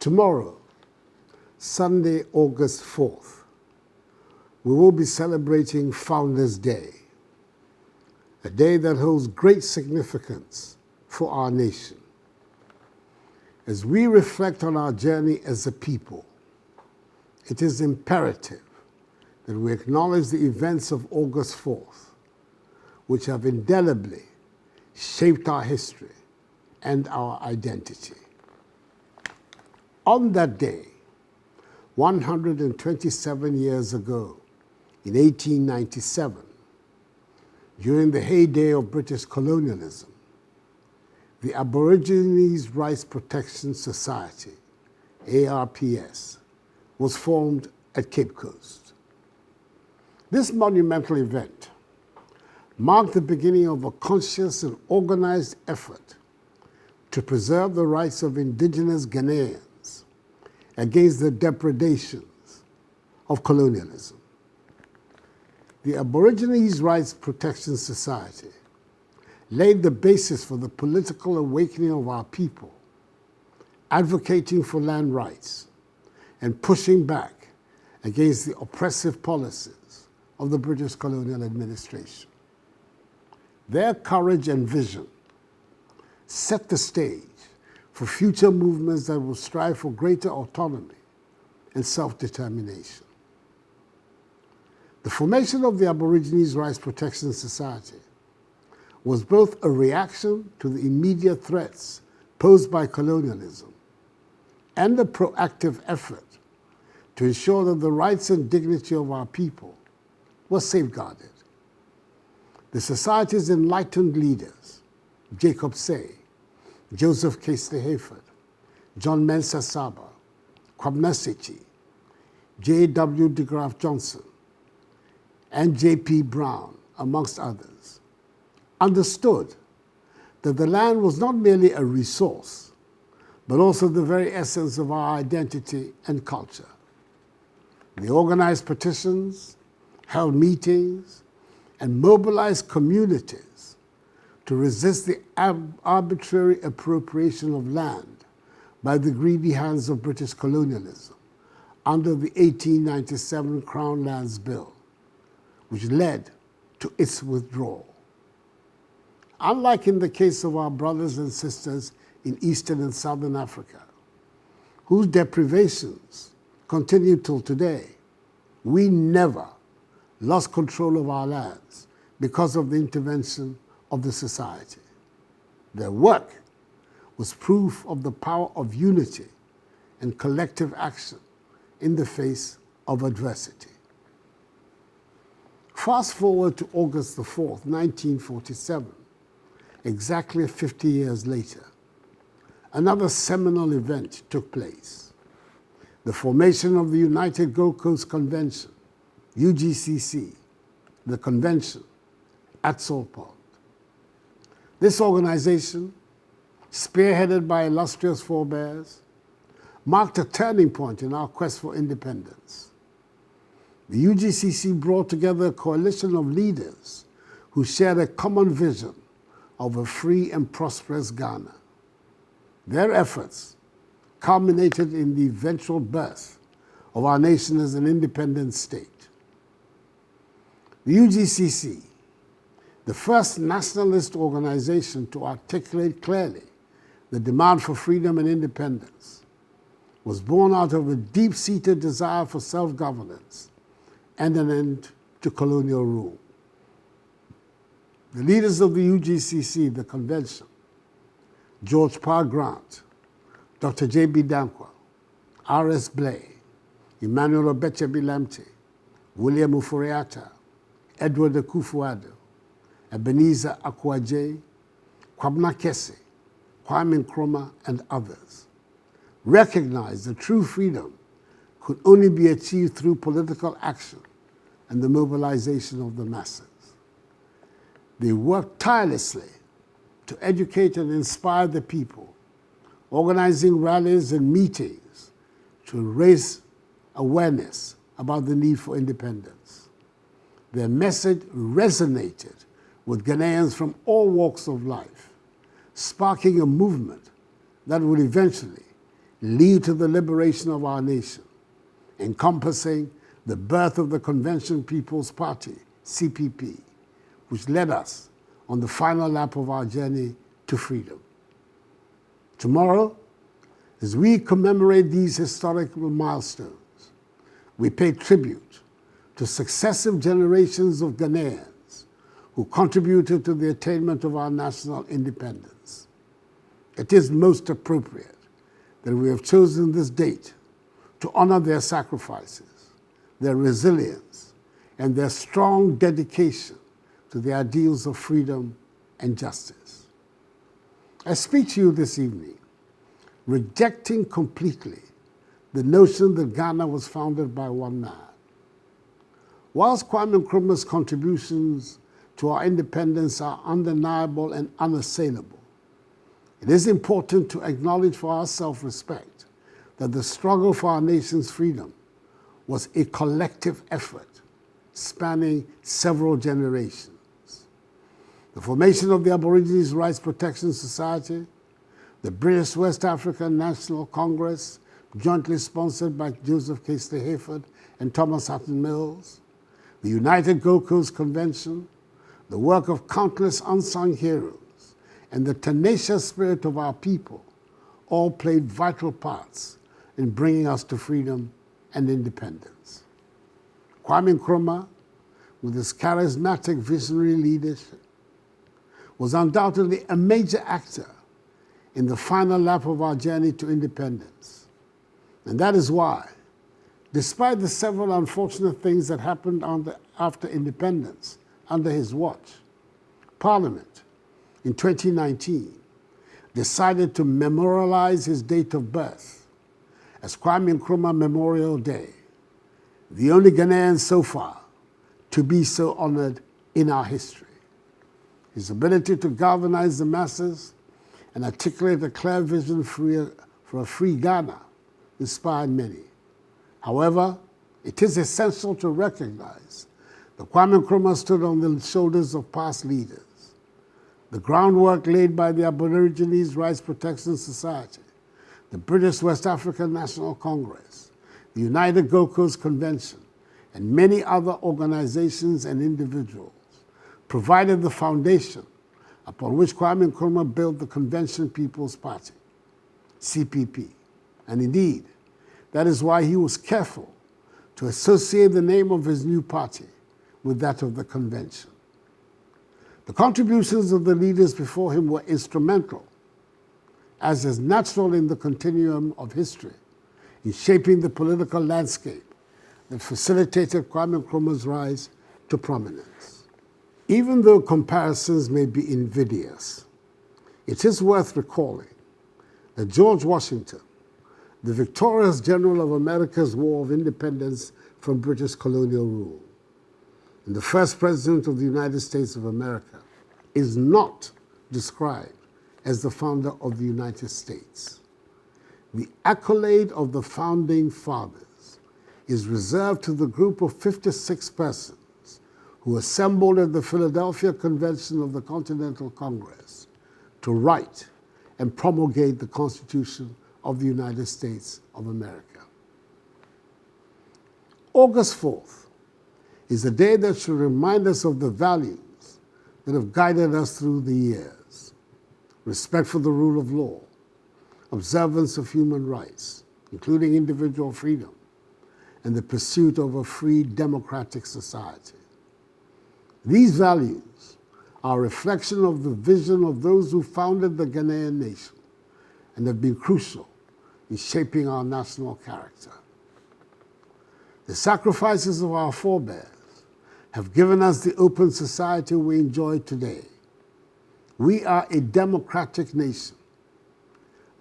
Tomorrow, Sunday, August 4th, we will be celebrating Founders' Day, a day that holds great significance for our nation. As we reflect on our journey as a people, it is imperative that we acknowledge the events of August 4th, which have indelibly shaped our history and our identity. On that day, 127 years ago, in 1897, during the heyday of British colonialism, the Aborigines Rights Protection Society, ARPS, was formed at Cape Coast. This monumental event marked the beginning of a conscious and organized effort to preserve the rights of indigenous Ghanaians against the depredations of colonialism. The Aborigines Rights Protection Society laid the basis for the political awakening of our people, advocating for land rights and pushing back against the oppressive policies of the British colonial administration. Their courage and vision set the stage for future movements that will strive for greater autonomy and self-determination. The formation of the Aborigines Rights Protection Society was both a reaction to the immediate threats posed by colonialism and a proactive effort to ensure that the rights and dignity of our people were safeguarded. The Society's enlightened leaders, Jacob Say, Joseph Casely Hayford, John Mensah Saba, Kwame Nkrumah, J.W. de Graaf Johnson, and J.P. Brown, amongst others, understood that the land was not merely a resource, but also the very essence of our identity and culture. They organized petitions, held meetings, and mobilized communities to resist the arbitrary appropriation of land by the greedy hands of British colonialism under the 1897 Crown Lands Bill, which led to its withdrawal. Unlike in the case of our brothers and sisters in Eastern and Southern Africa, whose deprivations continue till today, we never lost control of our lands because of the intervention of the Society. Their work was proof of the power of unity and collective action in the face of adversity. Fast forward to August the 4th, 1947, exactly 50 years later, another seminal event took place. The formation of the United Gold Coast Convention, UGCC, the convention at Salt Pond. This organization, spearheaded by illustrious forebears, marked a turning point in our quest for independence. The UGCC brought together a coalition of leaders who shared a common vision of a free and prosperous Ghana. Their efforts culminated in the eventual birth of our nation as an independent state. The UGCC, the first nationalist organization to articulate clearly the demand for freedom and independence, was born out of a deep-seated desire for self-governance and an end to colonial rule. The leaders of the UGCC, the convention, George Parr Grant, Dr. J.B. Dankwa, R.S. Blay, Emmanuel Obeche-Bilamte, William Ufuriata, Edward Akufo-Addo, Ebenezer Akwaje, Kwame Nkrumah, Kwame Nkrumah, and others, recognized that true freedom could only be achieved through political action and the mobilization of the masses. They worked tirelessly to educate and inspire the people, organizing rallies and meetings to raise awareness about the need for independence. Their message resonated with Ghanaians from all walks of life, sparking a movement that would eventually lead to the liberation of our nation, encompassing the birth of the Convention People's Party, CPP, which led us on the final lap of our journey to freedom. Tomorrow, as we commemorate these historical milestones, we pay tribute to successive generations of Ghanaians who contributed to the attainment of our national independence. It is most appropriate that we have chosen this date to honor their sacrifices, their resilience, and their strong dedication to the ideals of freedom and justice. I speak to you this evening, rejecting completely the notion that Ghana was founded by one man. Whilst Kwame Nkrumah's contributions to our independence are undeniable and unassailable, it is important to acknowledge for our self-respect that the struggle for our nation's freedom was a collective effort spanning several generations. The formation of the Aborigines Rights Protection Society, the British West African National Congress, jointly sponsored by Joseph Casely Hayford and Thomas Hutton Mills, the United Gold Coast Convention, the work of countless unsung heroes, and the tenacious spirit of our people all played vital parts in bringing us to freedom and independence. Kwame Nkrumah, with his charismatic visionary leadership, was undoubtedly a major actor in the final lap of our journey to independence. And that is why, despite the several unfortunate things that happened after independence under his watch, Parliament in 2019 decided to memorialize his date of birth as Kwame Nkrumah Memorial Day, the only Ghanaian so far to be so honored in our history. His ability to galvanize the masses and articulate a clear vision for a free Ghana inspired many. However, it is essential to recognize that Kwame Nkrumah stood on the shoulders of past leaders. The groundwork laid by the Aborigines Rights Protection Society, the British West African National Congress, the United Gold Coast Convention, and many other organizations and individuals provided the foundation upon which Kwame Nkrumah built the Convention People's Party, CPP. And indeed, that is why he was careful to associate the name of his new party with that of the convention. The contributions of the leaders before him were instrumental, as is natural in the continuum of history, in shaping the political landscape that facilitated Kwame Nkrumah's rise to prominence. Even though comparisons may be invidious, it is worth recalling that George Washington, the victorious general of America's War of Independence from British colonial rule, and the first president of the United States of America, is not described as the founder of the United States. The accolade of the founding fathers is reserved to the group of 56 persons who assembled at the Philadelphia Convention of the Continental Congress to write and promulgate the Constitution of the United States of America. August 4th is a day that should remind us of the values that have guided us through the years: respect for the rule of law, observance of human rights, including individual freedom, and the pursuit of a free democratic society. These values are a reflection of the vision of those who founded the Ghanaian nation and have been crucial in shaping our national character. The sacrifices of our forebears have given us the open society we enjoy today. We are a democratic nation,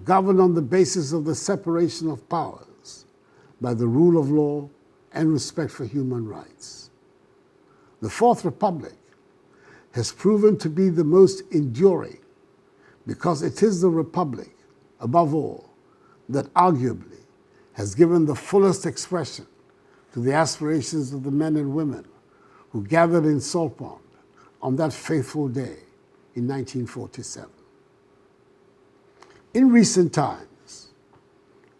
governed on the basis of the separation of powers by the rule of law and respect for human rights. The Fourth Republic has proven to be the most enduring because it is the republic, above all, that arguably has given the fullest expression to the aspirations of the men and women who gathered in Salt Pond on that fateful day in 1947. In recent times,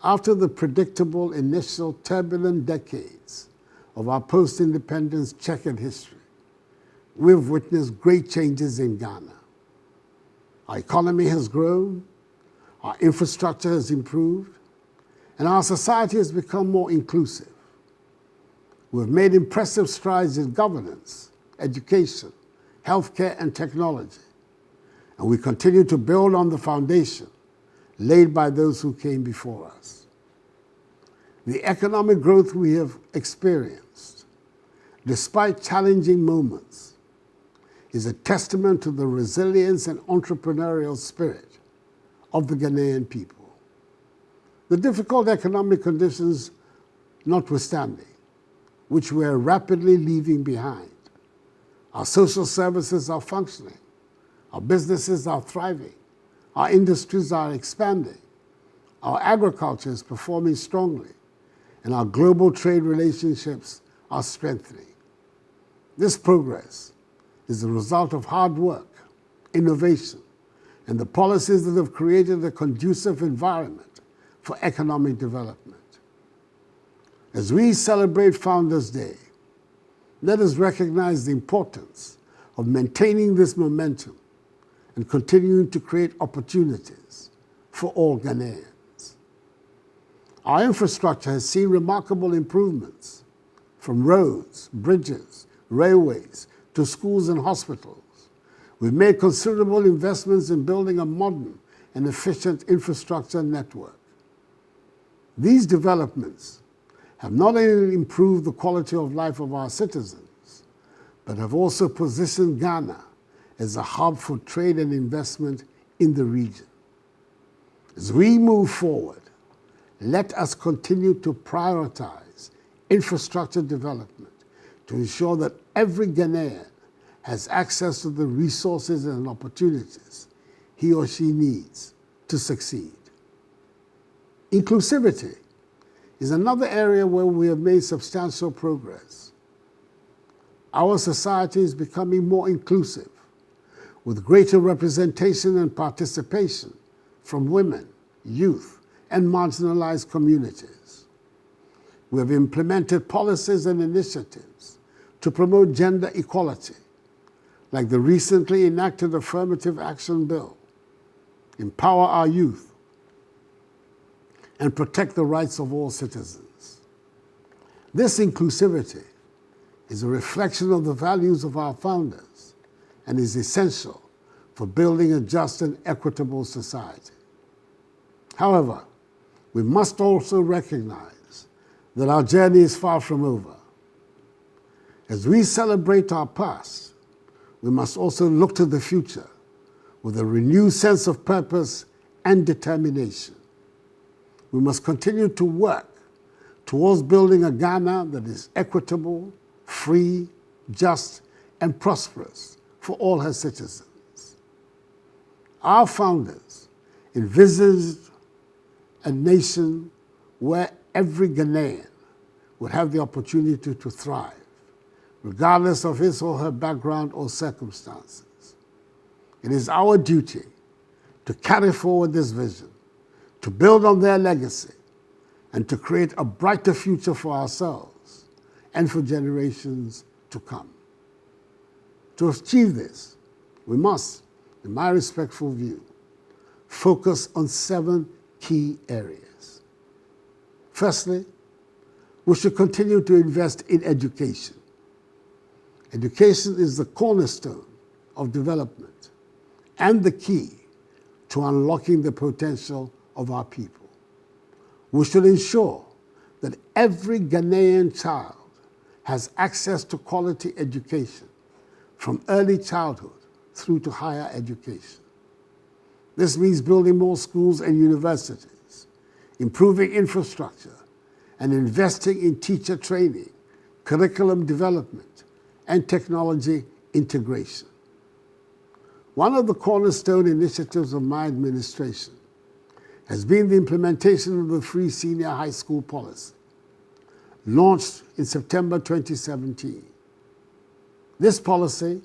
After the predictable initial turbulent decades of our post-independence checkered history, we've witnessed great changes in Ghana. Our economy has grown, our infrastructure has improved, and our society has become more inclusive. We've made impressive strides in governance, education, healthcare, and technology, and we continue to build on the foundation laid by those who came before us. The economic growth we have experienced, despite challenging moments, is a testament to the resilience and entrepreneurial spirit of the Ghanaian people. The difficult economic conditions notwithstanding, which we are rapidly leaving behind, our social services are functioning, our businesses are thriving, our industries are expanding, our agriculture is performing strongly, and our global trade relationships are strengthening. This progress is the result of hard work, innovation, and the policies that have created a conducive environment for economic development. As we celebrate Founders' Day, let us recognize the importance of maintaining this momentum and continuing to create opportunities for all Ghanaians. Our infrastructure has seen remarkable improvements, from roads, bridges, railways, to schools and hospitals. We've made considerable investments in building a modern and efficient infrastructure network. These developments have not only improved the quality of life of our citizens, but have also positioned Ghana as a hub for trade and investment in the region. As we move forward, let us continue to prioritize infrastructure development to ensure that every Ghanaian has access to the resources and opportunities he or she needs to succeed. Inclusivity is another area where we have made substantial progress. Our society is becoming more inclusive, with greater representation and participation from women, youth, and marginalized communities. We have implemented policies and initiatives to promote gender equality, like the recently enacted Affirmative Action Bill, empower our youth, and protect the rights of all citizens. This inclusivity is a reflection of the values of our founders and is essential for building a just and equitable society. However, we must also recognize that our journey is far from over. As we celebrate our past, we must also look to the future with a renewed sense of purpose and determination. We must continue to work towards building a Ghana that is equitable, free, just, and prosperous for all her citizens. Our founders envisaged a nation where every Ghanaian would have the opportunity to thrive, regardless of his or her background or circumstances. It is our duty to carry forward this vision, to build on their legacy, and to create a brighter future for ourselves and for generations to come. To achieve this, we must, in my respectful view, focus on 7 key areas. Firstly, we should continue to invest in education. Education is the cornerstone of development and the key to unlocking the potential of our people. We should ensure that every Ghanaian child has access to quality education from early childhood through to higher education. This means building more schools and universities, improving infrastructure, and investing in teacher training, curriculum development, and technology integration. One of the cornerstone initiatives of my administration has been the implementation of the free senior high school policy, launched in September 2017. This policy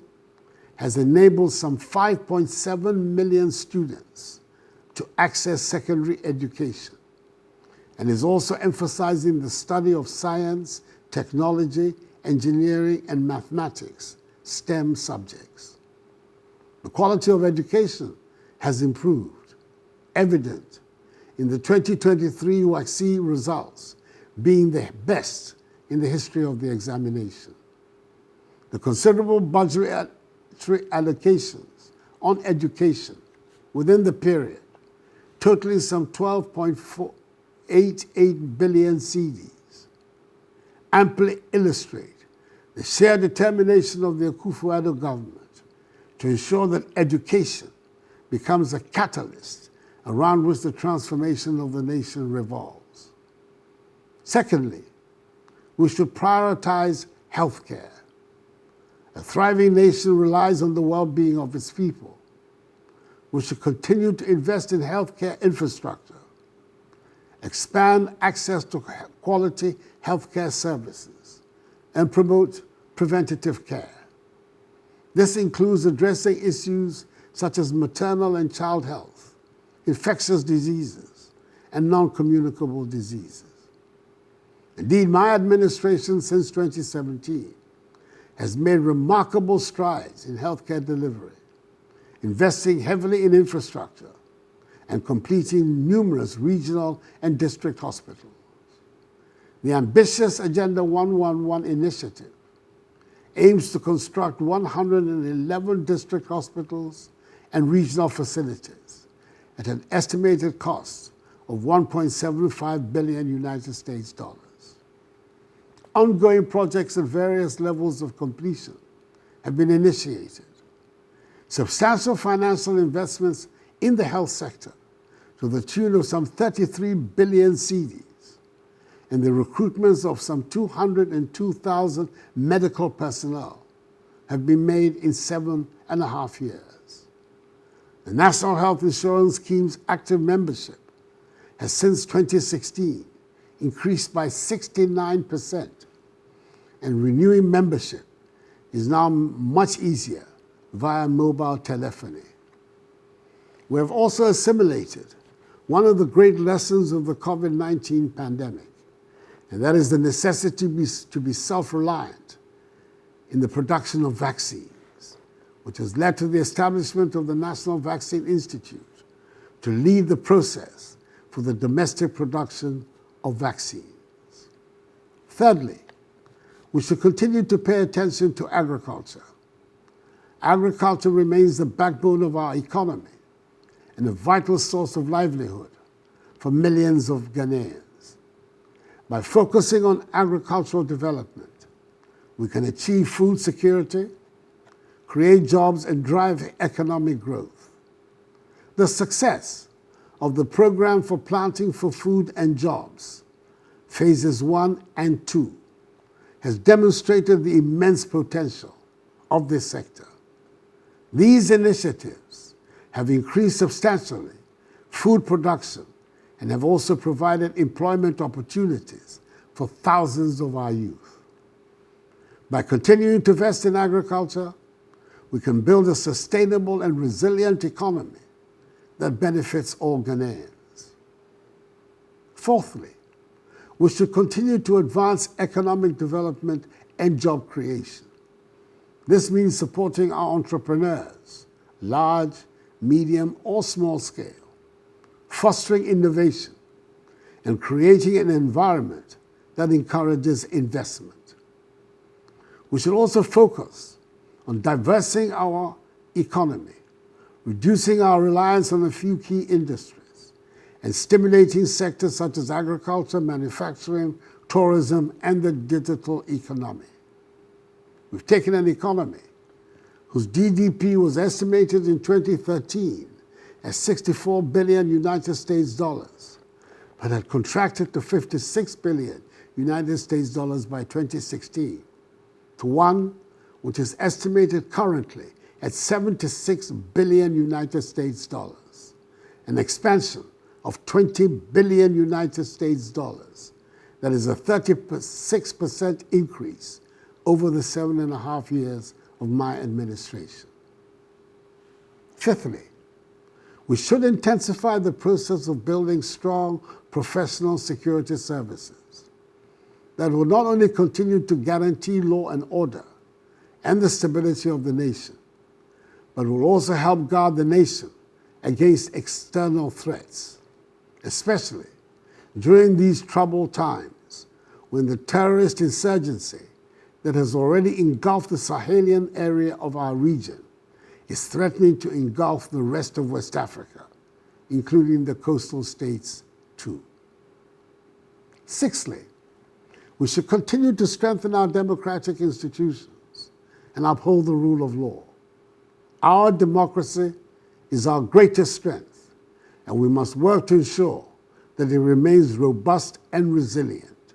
has enabled some 5.7 million students to access secondary education and is also emphasizing the study of science, technology, engineering, and mathematics, STEM subjects. The quality of education has improved, evident in the 2023 UGCC results being the best in the history of the examination. The considerable budgetary allocations on education within the period, totaling some 12.488 billion cedis, amply illustrate the shared determination of the Akufo-Addo government to ensure that education becomes a catalyst around which the transformation of the nation revolves. Secondly, we should prioritize healthcare. A thriving nation relies on the well-being of its people. We should continue to invest in healthcare infrastructure, expand access to quality healthcare services, and promote preventative care. This includes addressing issues such as maternal and child health, infectious diseases, and non-communicable diseases. Indeed, my administration since 2017 has made remarkable strides in healthcare delivery, investing heavily in infrastructure and completing numerous regional and district hospitals. The ambitious Agenda 111 initiative aims to construct 111 district hospitals and regional facilities at an estimated cost of $1.75 billion United States dollars. Ongoing projects at various levels of completion have been initiated. Substantial financial investments in the health sector to the tune of some 33 billion cedis and the recruitments of some 202,000 medical personnel have been made in 7.5 years. The National Health Insurance Scheme's active membership has since 2016 increased by 69%, and renewing membership is now much easier via mobile telephony. We have also assimilated one of the great lessons of the COVID-19 pandemic, and that is the necessity to be self-reliant in the production of vaccines, which has led to the establishment of the National Vaccine Institute to lead the process for the domestic production of vaccines. Thirdly, we should continue to pay attention to agriculture. Agriculture remains the backbone of our economy and a vital source of livelihood for millions of Ghanaians. By focusing on agricultural development, we can achieve food security, create jobs, and drive economic growth. The success of the Program for Planting for Food and Jobs, Phases 1 and 2, has demonstrated the immense potential of this sector. These initiatives have increased substantially food production and have also provided employment opportunities for thousands of our youth. By continuing to invest in agriculture, we can build a sustainable and resilient economy that benefits all Ghanaians. Fourthly, we should continue to advance economic development and job creation. This means supporting our entrepreneurs, large, medium, or small scale, fostering innovation, and creating an environment that encourages investment. We should also focus on diversifying our economy, reducing our reliance on a few key industries, and stimulating sectors such as agriculture, manufacturing, tourism, and the digital economy. We've taken an economy whose GDP was estimated in 2013 at 64 billion United States dollars, but had contracted to 56 billion United States dollars by 2016, to one which is estimated currently at 76 billion United States dollars, an expansion of 20 billion United States dollars. That is a 36% increase over the 7.5 years of my administration. Fifthly, We should intensify the process of building strong professional security services that will not only continue to guarantee law and order and the stability of the nation, but will also help guard the nation against external threats, especially during these troubled times when the terrorist insurgency that has already engulfed the Sahelian area of our region is threatening to engulf the rest of West Africa, including the coastal states too. Sixthly, we should continue to strengthen our democratic institutions and uphold the rule of law. Our democracy is our greatest strength, and we must work to ensure that it remains robust and resilient.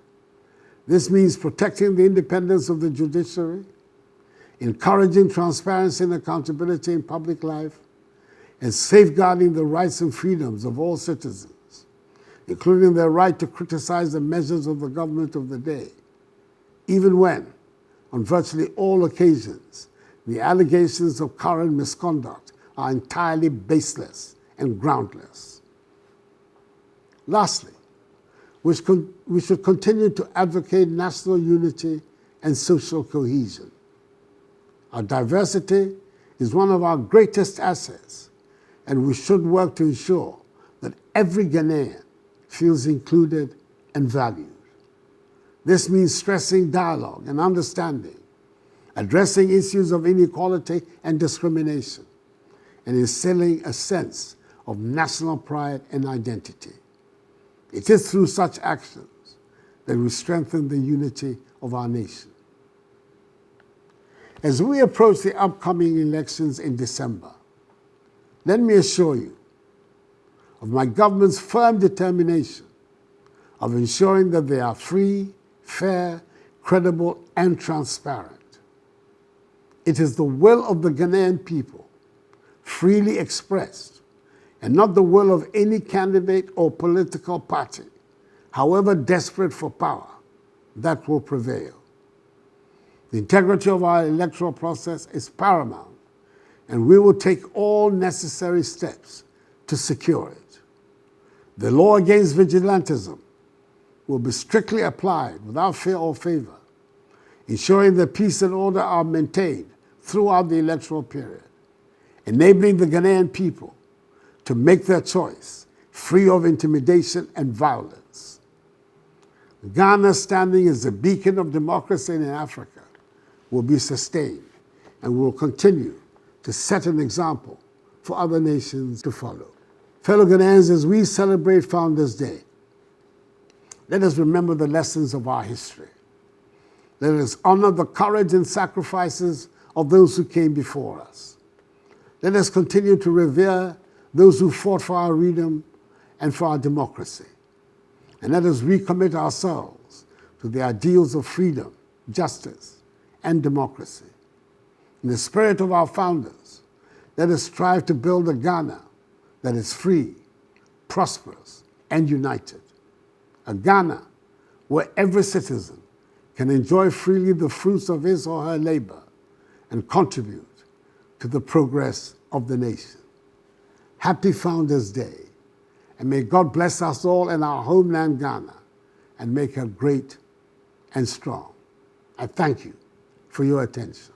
This means protecting the independence of the judiciary, encouraging transparency and accountability in public life, and safeguarding the rights and freedoms of all citizens, including their right to criticize the measures of the government of the day, even when, on virtually all occasions, the allegations of current misconduct are entirely baseless and groundless. Lastly, we should continue to advocate national unity and social cohesion. Our diversity is one of our greatest assets, and we should work to ensure that every Ghanaian feels included and valued. This means stressing dialogue and understanding, addressing issues of inequality and discrimination, and instilling a sense of national pride and identity. It is through such actions that we strengthen the unity of our nation. As we approach the upcoming elections in December, let me assure you of my government's firm determination of ensuring that they are free, fair, credible, and transparent. It is the will of the Ghanaian people, freely expressed, and not the will of any candidate or political party, however desperate for power, that will prevail. The integrity of our electoral process is paramount, and we will take all necessary steps to secure it. The law against vigilantism will be strictly applied without fear or favor, ensuring that peace and order are maintained throughout the electoral period, enabling the Ghanaian people to make their choice free of intimidation and violence. Ghana's standing as a beacon of democracy in Africa will be sustained and will continue to set an example for other nations to follow. Fellow Ghanaians, as we celebrate Founders Day, let us remember the lessons of our history. Let us honor the courage and sacrifices of those who came before us. Let us continue to revere those who fought for our freedom and for our democracy. And let us recommit ourselves to the ideals of freedom, justice, and democracy. In the spirit of our founders, let us strive to build a Ghana that is free, prosperous, and united. A Ghana where every citizen can enjoy freely the fruits of his or her labor and contribute to the progress of the nation. Happy Founders Day, and may God bless us all in our homeland Ghana and make her great and strong. I thank you for your attention.